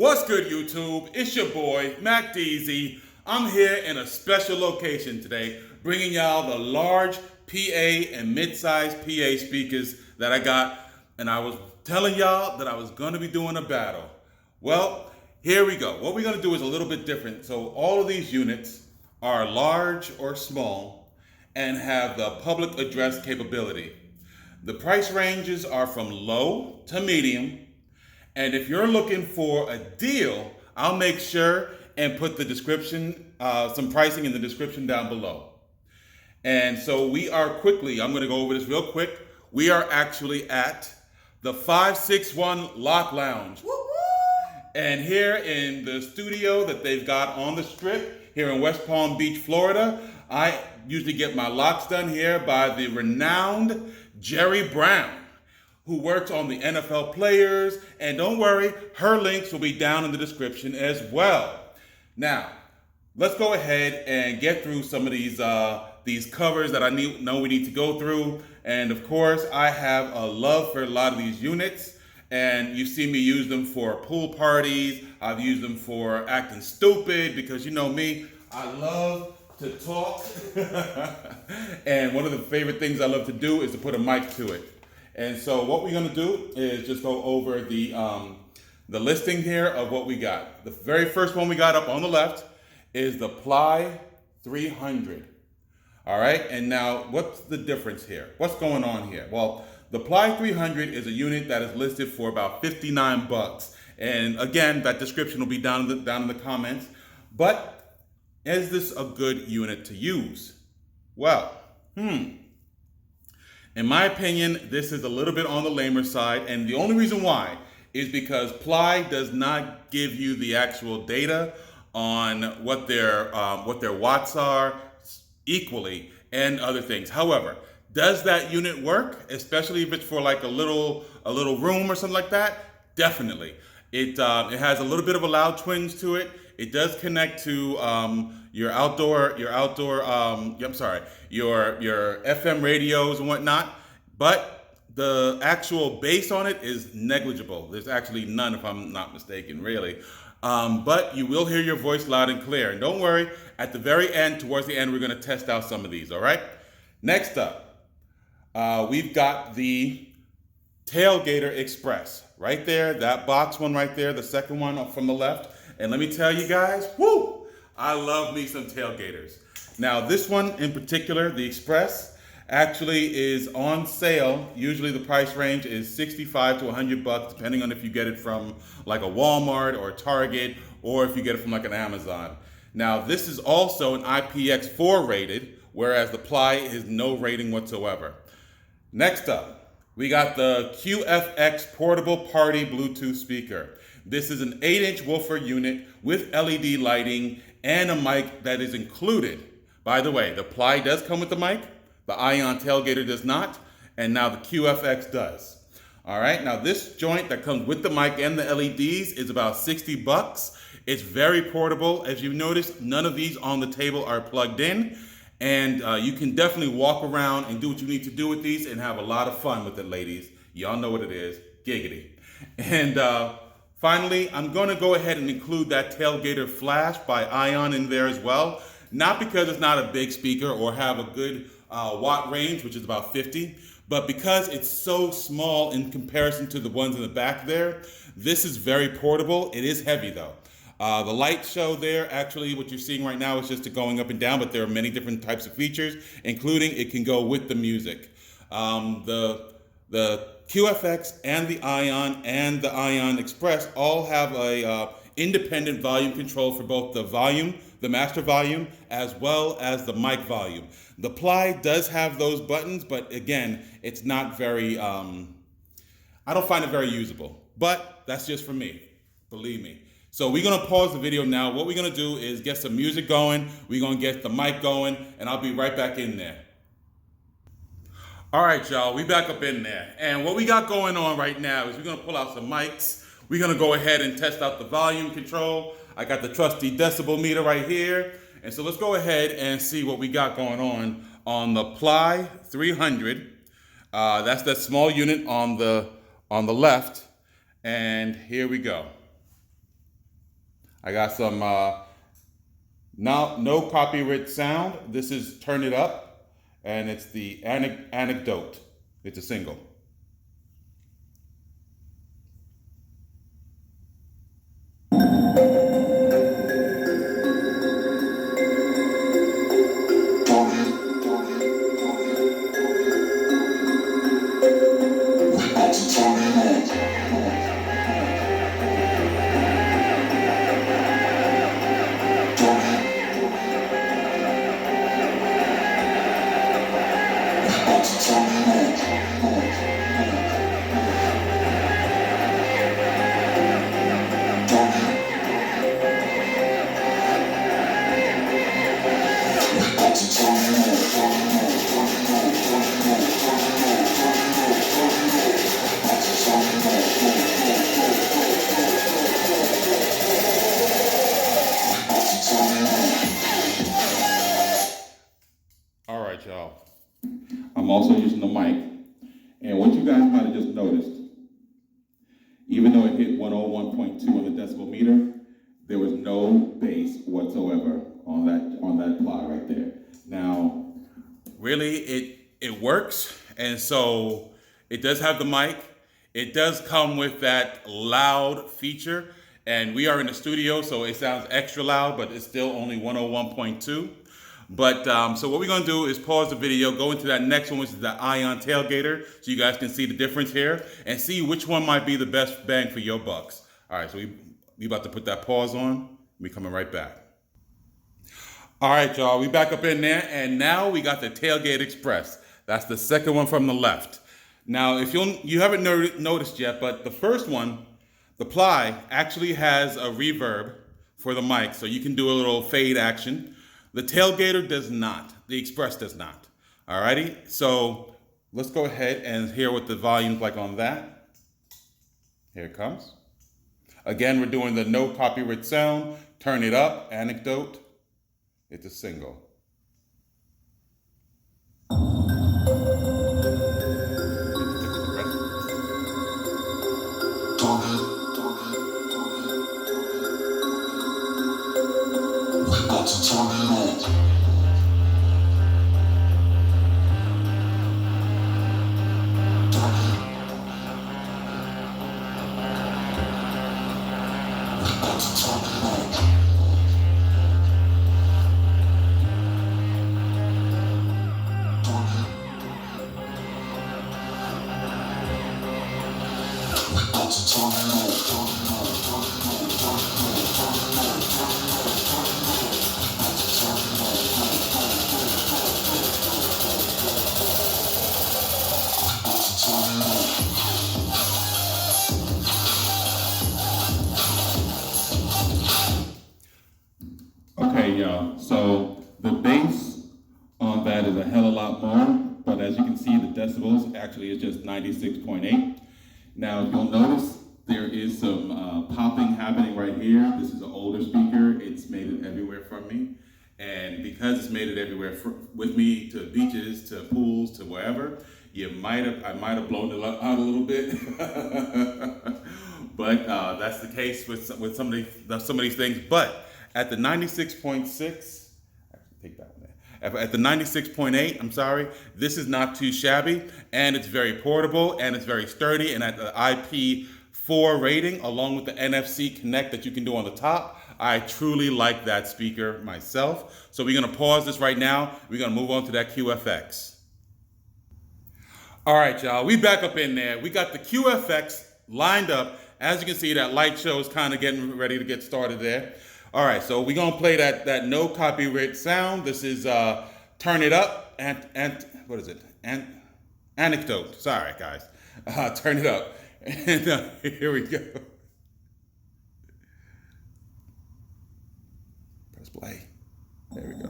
What's good, YouTube? It's your boy, Mac DZ. I'm here in a special location today, bringing y'all the large PA and mid-size PA speakers that I got, and I was telling y'all that I was gonna be doing a battle. Well, here we go. What we're gonna do is a little bit different. So all of these units are large or small and have the public address capability. The price ranges are from low to medium. And if you're looking for a deal, I'll make sure and put the description, some pricing in the description down below. And so we are quickly, I'm gonna go over this real quick. We are actually at the 561 Loc Lounge. And here in the studio that they've got on the strip here in West Palm Beach, Florida, I usually get my locks done here by the renowned Jhery Brown, who works on the NFL players. And don't worry, her links will be down in the description as well. Now, let's go ahead and get through some of these covers that I know we need to go through. And of course, I have a love for a lot of these units. And you see me use them for pool parties. I've used them for acting stupid because you know me, I love to talk. And one of the favorite things I love to do is to put a mic to it. And so what we're gonna do is just go over the listing here of what we got. The very first one we got up on the left is the Ply 300. All right, and now what's the difference here? What's going on here? Well, the Ply 300 is a unit that is listed for about 59 bucks. And again, that description will be down in the comments. But is this a good unit to use? Well, in my opinion, this is a little bit on the lamer side, and the only reason why is because Ply does not give you the actual data on what their watts are equally and other things. However, does that unit work, especially if it's for like a little room or something like that? Definitely. It has a little bit of a loud twinge to it. It does connect to your FM radios and whatnot, but the actual bass on it is negligible. There's actually none, if I'm not mistaken, really. But you will hear your voice loud and clear. And don't worry, at the very end, towards the end, we're gonna test out some of these, all right? Next up, we've got the Tailgater Express. Right there, that box one right there, the second one from the left. And let me tell you guys, whoo, I love me some tailgaters. Now this one in particular, the Express, actually is on sale. Usually the price range is 65 to 100 bucks, depending on if you get it from like a Walmart or a Target, or if you get it from like an Amazon. Now this is also an IPX4 rated, whereas the Ply is no rating whatsoever. Next up, we got the QFX Portable Party Bluetooth Speaker. This is an 8-inch woofer unit with LED lighting and a mic that is included. By the way, the Ply does come with the mic, the Ion Tailgater does not, and now the QFX does. All right, now this joint that comes with the mic and the LEDs is about 60 bucks. It's very portable. As you notice, none of these on the table are plugged in. And you can definitely walk around and do what you need to do with these and have a lot of fun with it, ladies. Y'all know what it is, giggity. And finally, I'm gonna go ahead and include that Tailgater Flash by Ion in there as well. Not because it's not a big speaker or have a good watt range, which is about 50, but because it's so small in comparison to the ones in the back there. This is very portable. It is heavy though. The light show there, actually what you're seeing right now is just going up and down, but there are many different types of features, including it can go with the music. The QFX and the Ion Express all have a independent volume control for both the volume, the master volume, as well as the mic volume. The Ply does have those buttons, but again, it's not very, I don't find it very usable, but that's just for me, believe me. So we're gonna pause the video now. What we're gonna do is get some music going, we're gonna get the mic going, and I'll be right back in there. All right, y'all, we back up in there. And what we got going on right now is we're gonna pull out some mics. We're gonna go ahead and test out the volume control. I got the trusty decibel meter right here. And so let's go ahead and see what we got going on the Ply 300. That's that small unit on the left. And here we go. I got some no copyright sound. This is Turn It Up, and it's the Anecdote. It's a single. All right, y'all. I'm also using the mic. And what you guys might have just noticed, even though it hit 101.2 on the decibel meter, there was no bass whatsoever on that ply right there. Now, really, it works, and so it does have the mic. It does come with that loud feature, and we are in the studio, so it sounds extra loud, but it's still only 101.2. But so what we're gonna do is pause the video, go into that next one, which is the Ion Tailgater, so you guys can see the difference here and see which one might be the best bang for your bucks. All right, so we about to put that pause on. We coming right back. All right, y'all, we back up in there, and now we got the Tailgate Express. That's the second one from the left. Now, if you haven't noticed yet, but the first one, the ply, actually has a reverb for the mic, so you can do a little fade action. The Tailgater does not. The Express does not. Alrighty, so let's go ahead and hear what the volume's like on that. Here it comes. Again, we're doing the no copyright sound, Turn It Up, Anecdote. It's a single. Okay, y'all, so the bass on that is a hell of a lot more, but as you can see, the decibels actually is just 96.8. Now, you'll notice there is some popping happening right here. This is an older speaker. It's made it everywhere from me. And because it's made it everywhere with me, to beaches, to pools, to wherever, I might have blown it out a little bit. But that's the case with some of these things. But at the 96.6, take that one there. At the 96.8, I'm sorry, this is not too shabby, and it's very portable, and it's very sturdy, and at the IP4 rating, along with the NFC Connect that you can do on the top, I truly like that speaker myself. So we're gonna pause this right now. We're gonna move on to that QFX. All right, y'all, we back up in there. We got the QFX lined up. As you can see, that light show is kind of getting ready to get started there. All right, so we're gonna play that no copyright sound. This is Turn It Up, and what is it? Anecdote, sorry guys. Turn It Up, and here we go. Press play, there we go.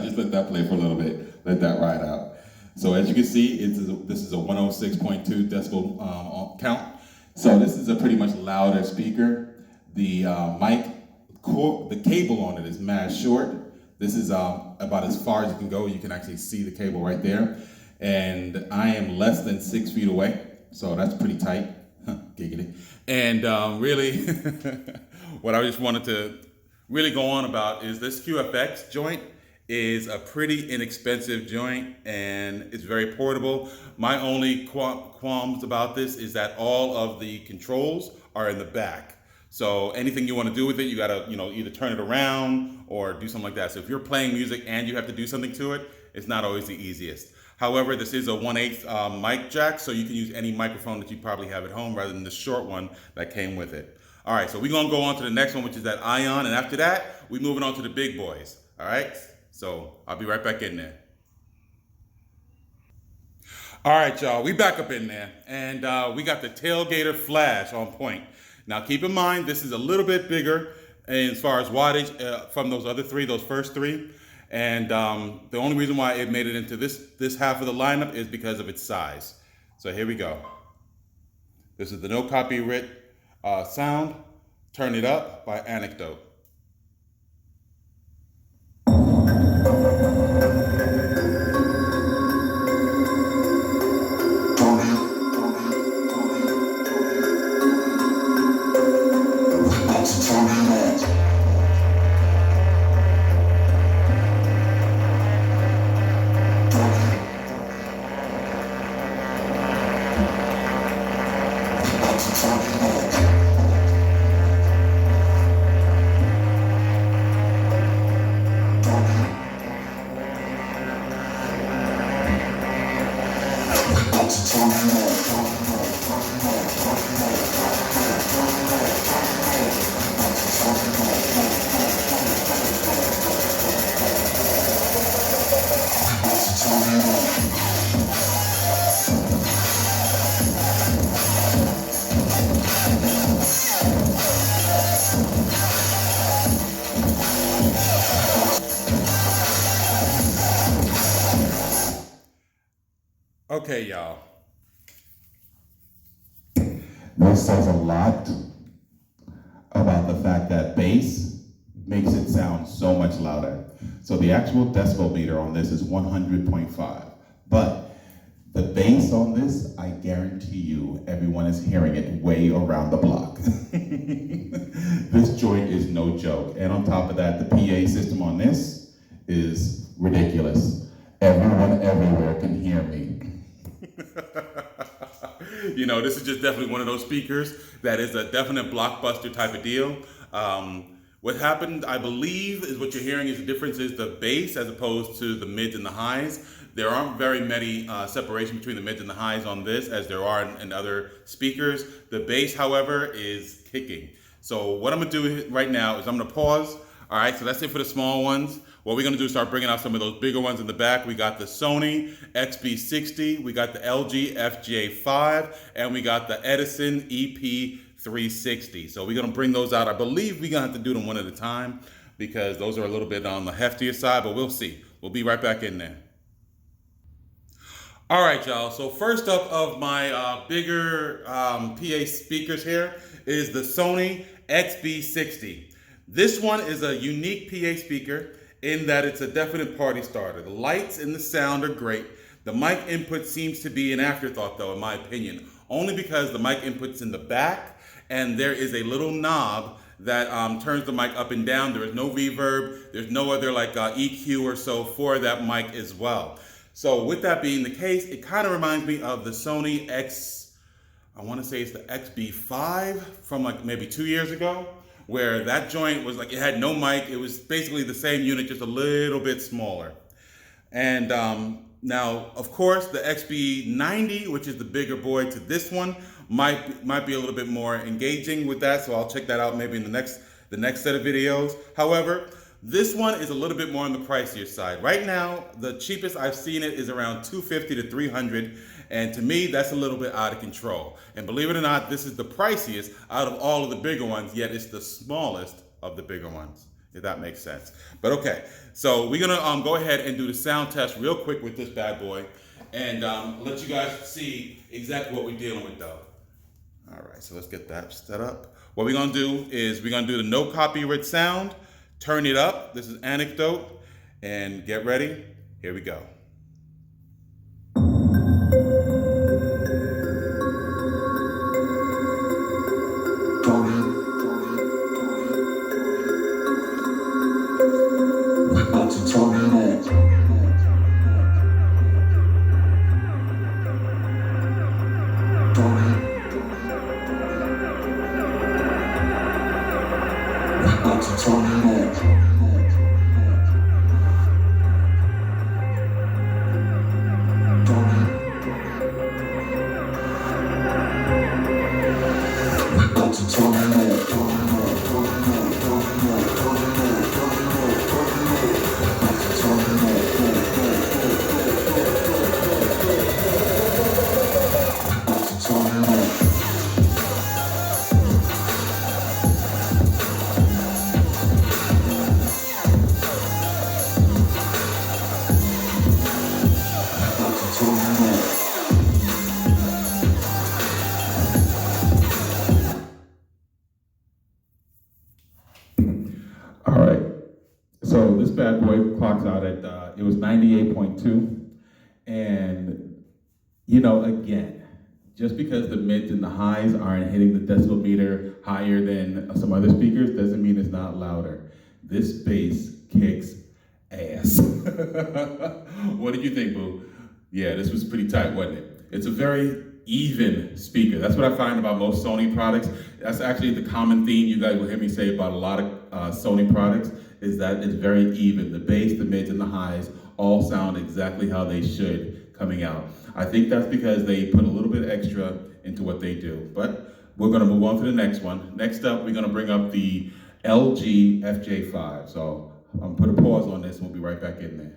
Just let that play for a little bit. Let that ride out. So as you can see, this is a 106.2 decibel count. So this is a pretty much louder speaker. The the cable on it is mad short. This is about as far as you can go. You can actually see the cable right there. And I am less than 6 feet away. So that's pretty tight. Giggity. And really, what I just wanted to really go on about is this QFX joint is a pretty inexpensive joint and it's very portable. My only qualms about this is that all of the controls are in the back. So anything you want to do with it, you gotta, either turn it around or do something like that. So if you're playing music and you have to do something to it, it's not always the easiest. However, this is a 1/8 mic jack, so you can use any microphone that you probably have at home rather than the short one that came with it. All right, so we're gonna go on to the next one, which is that Ion, and after that, we're moving on to the big boys. All right, so I'll be right back in there. All right, y'all, we back up in there, and we got the Tailgater Flash on point. Now, keep in mind, this is a little bit bigger as far as wattage from those first three. And the only reason why it made it into this half of the lineup is because of its size. So here we go. This is the no copyright sound, Turn It Up by Anecdote. Okay, y'all. This says a lot about the fact that bass makes it sound so much louder. So the actual decibel meter on this is 100.5. But the bass on this, I guarantee you, everyone is hearing it way around the block. This joint is no joke. And on top of that, the PA system on this is ridiculous. Everyone everywhere can hear me. This is just definitely one of those speakers that is a definite blockbuster type of deal. What happened, I believe, is what you're hearing is the difference is the bass as opposed to the mids and the highs. There aren't very many separation between the mids and the highs on this as there are in other speakers. The bass, however, is kicking. So what I'm gonna do right now is I'm gonna pause. All right, so that's it for the small ones. What we're gonna do is start bringing out some of those bigger ones in the back. We got the Sony XB1, we got the LG FJ5, and we got the Edison EP360. So we're gonna bring those out. I believe we're gonna have to do them one at a time because those are a little bit on the heftier side, but we'll see. We'll be right back in there. All right, y'all, so first up of my bigger PA speakers here is the Sony XB1. This one is a unique PA speaker in that it's a definite party starter. The lights and the sound are great. The mic input seems to be an afterthought though, in my opinion, only because the mic input's in the back and there is a little knob that turns the mic up and down. There is no reverb. There's no other EQ or so for that mic as well. So with that being the case, it kind of reminds me of the Sony I want to say it's the XB5 from maybe 2 years ago, where that joint was it had no mic. It was basically the same unit, just a little bit smaller. And now, of course, the XB90, which is the bigger boy to this one, might be a little bit more engaging with that. So I'll check that out maybe in the next set of videos. However, this one is a little bit more on the pricier side. Right now, the cheapest I've seen it is around $250 to $300. And to me, that's a little bit out of control. And believe it or not, this is the priciest out of all of the bigger ones, yet it's the smallest of the bigger ones. if that makes sense. But okay, so we're gonna go ahead and do the sound test real quick with this bad boy, and let you guys see exactly what we're dealing with though. All right, so let's get that set up. What we're gonna do is we're gonna do the no copyright sound, turn it up. This is Anecdote, and get ready. Here we go. All right, so this bad boy clocks out at, it was 98.2, and you know, again, just because the mids and the highs aren't hitting the decibel meter higher than some other speakers doesn't mean it's not louder. This bass kicks ass. What did you think, boo? Yeah, this was pretty tight, wasn't it? It's a very even speaker. That's what I find about most Sony products. That's actually the common theme you guys will hear me say about a lot of Sony products, is that it's very even. The bass, the mids, and the highs all sound exactly how they should coming out. I think that's because they put a little bit extra into what they do. But we're gonna move on to the next one. Next up, we're gonna bring up the LG FJ5. So I'm gonna put a pause on this and we'll be right back in there.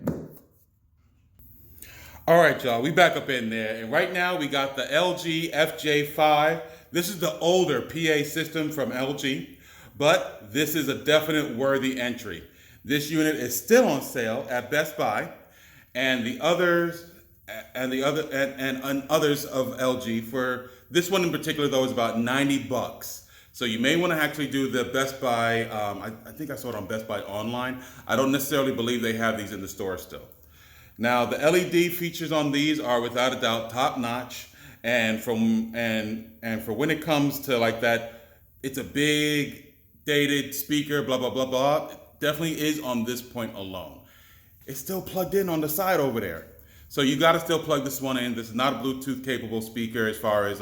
All right, y'all, we back up in there. And right now we got the LG FJ5. This is the older PA system from LG, but this is a definite worthy entry. This unit is still on sale at Best Buy, and others of LG. For this one in particular, though, is about $90. So you may want to actually do the Best Buy. I think I saw it on Best Buy online. I don't necessarily believe they have these in the store still. Now, the LED features on these are without a doubt top notch, and for when it comes to like that, it's a big dated speaker, blah blah blah blah. It definitely is on this point alone. It's still plugged in on the side over there, so you got to still plug this one in. This is not a Bluetooth capable speaker as far as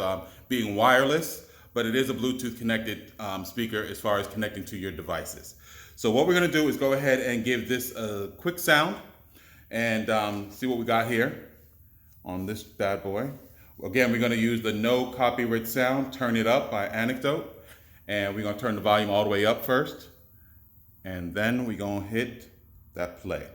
being wireless, but it is a Bluetooth connected speaker as far as connecting to your devices. So what we're gonna do is go ahead and give this a quick sound and see what we got here on this bad boy. Again, we're gonna use the no copyright sound, turn it up by Anecdote, and we're gonna turn the volume all the way up first, and then we're gonna hit that play.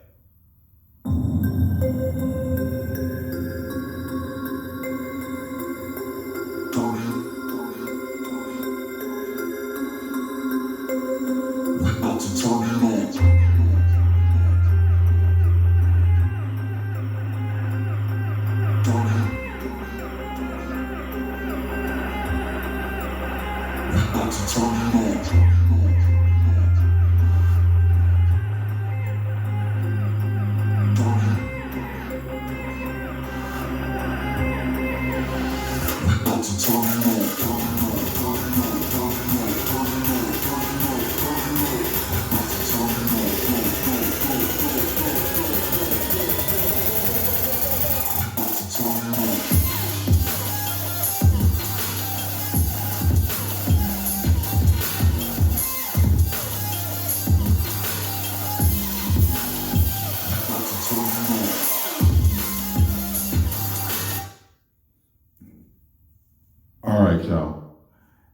All right, y'all.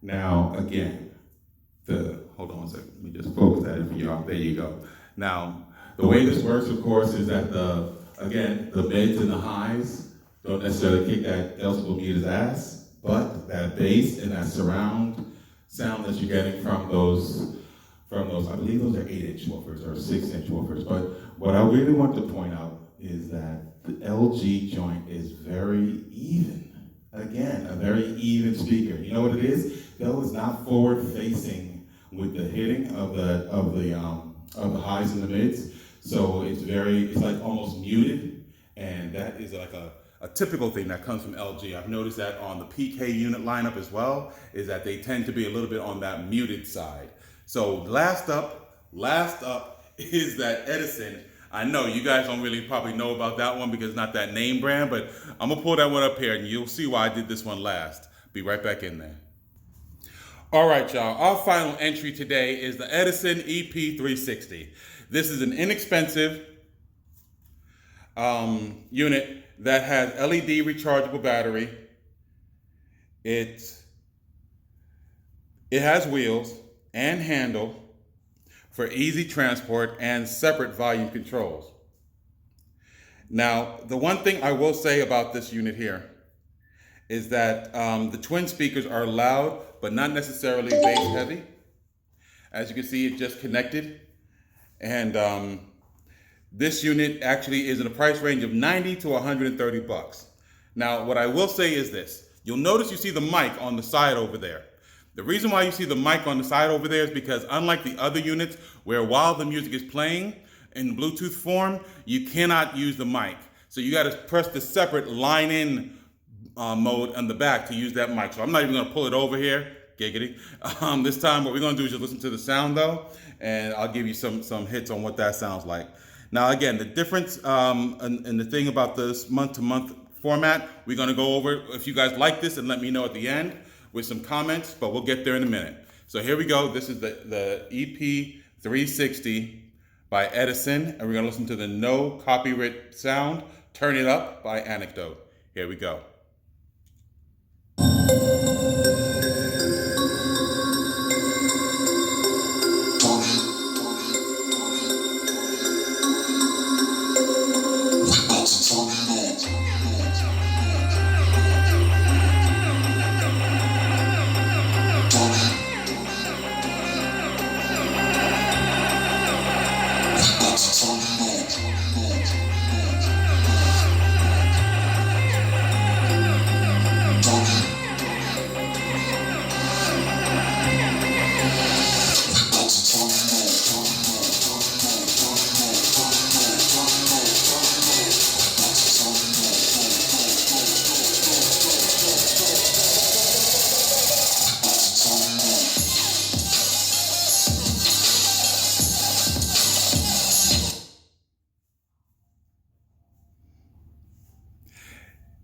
Now, again, hold on a second. Let me just focus that in for y'all. There you go. Now, the way this works, of course, is that the mids and the highs don't necessarily kick that decibel meter's ass, but that bass and that surround sound that you're getting from from those. I believe those are 8-inch woofers or 6-inch woofers. But what I really want to point out is that the LG joint is very even. Again, a very even speaker. You know what it is? Though it's not forward facing with the hitting of the highs and the mids. So it's like almost muted, and that is like a typical thing that comes from LG. I've noticed that on the PK unit lineup as well, is that they tend to be a little bit on that muted side. So last up is that Edison. I know you guys don't really probably know about that one because it's not that name brand, but I'm gonna pull that one up here and you'll see why I did this one last. Be right back in there. All right, y'all, our final entry today is the Edison EP360. This is an inexpensive unit that has LED rechargeable battery. It has wheels and handle for easy transport and separate volume controls. Now, the one thing I will say about this unit here is that the twin speakers are loud, but not necessarily bass heavy. As you can see, it's just connected. And this unit actually is in a price range of $90 to $130. Now, what I will say is this. You'll notice you see the mic on the side over there. The reason why you see the mic on the side over there is because unlike the other units where while the music is playing in Bluetooth form, you cannot use the mic. So you gotta press the separate line in mode on the back to use that mic. So I'm not even gonna pull it over here, giggity. This time what we're gonna do is just listen to the sound though, and I'll give you some hits on what that sounds like. Now again, the difference and the thing about this month-to-month format, we're gonna go over if you guys like this and let me know at the end with some comments, but we'll get there in a minute. So here we go. This is the EP360 by Edison, and we're gonna listen to the No Copyright Sound, Turn It Up by Anecdote. Here we go.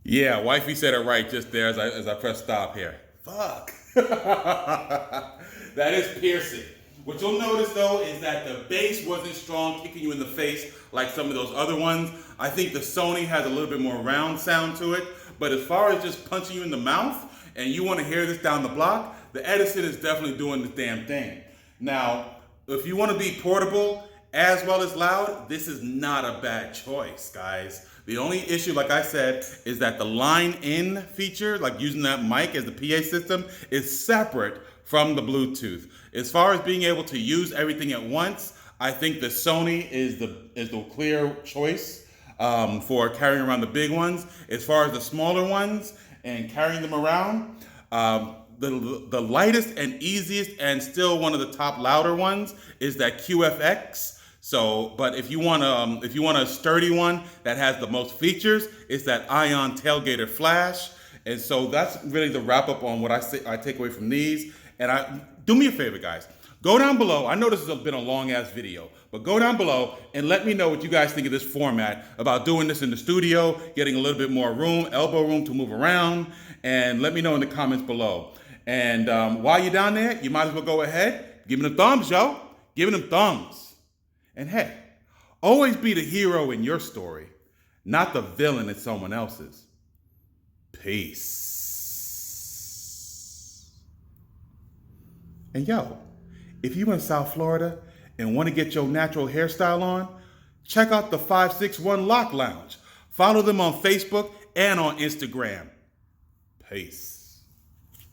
Yeah, wifey said it right just there as I press stop here. Fuck. That is piercing. What you'll notice though is that the bass wasn't strong, kicking you in the face like some of those other ones. I think the Sony has a little bit more round sound to it, but as far as just punching you in the mouth and you want to hear this down the block, the Edison is definitely doing the damn thing. Now, if you want to be portable as well as loud, this is not a bad choice, guys. The only issue, like I said, is that the line in feature, like using that mic as the PA system, is separate from the Bluetooth. As far as being able to use everything at once, I think the Sony is the clear choice for carrying around the big ones. As far as the smaller ones and carrying them around, the lightest and easiest and still one of the top louder ones is that QFX. So, but if you want a sturdy one that has the most features, it's that Ion Tailgater Flash. And so that's really the wrap up on what I take away from these. And do me a favor, guys. Go down below. I know this has been a long ass video, but go down below and let me know what you guys think of this format about doing this in the studio, getting a little bit more room, elbow room to move around, and let me know in the comments below. And while you're down there, you might as well go ahead, give me them thumbs, yo. Give me them thumbs. And hey, always be the hero in your story, not the villain in someone else's. Peace. And yo, if you in South Florida and want to get your natural hairstyle on, check out the 561 Loc Lounge. Follow them on Facebook and on Instagram. Peace.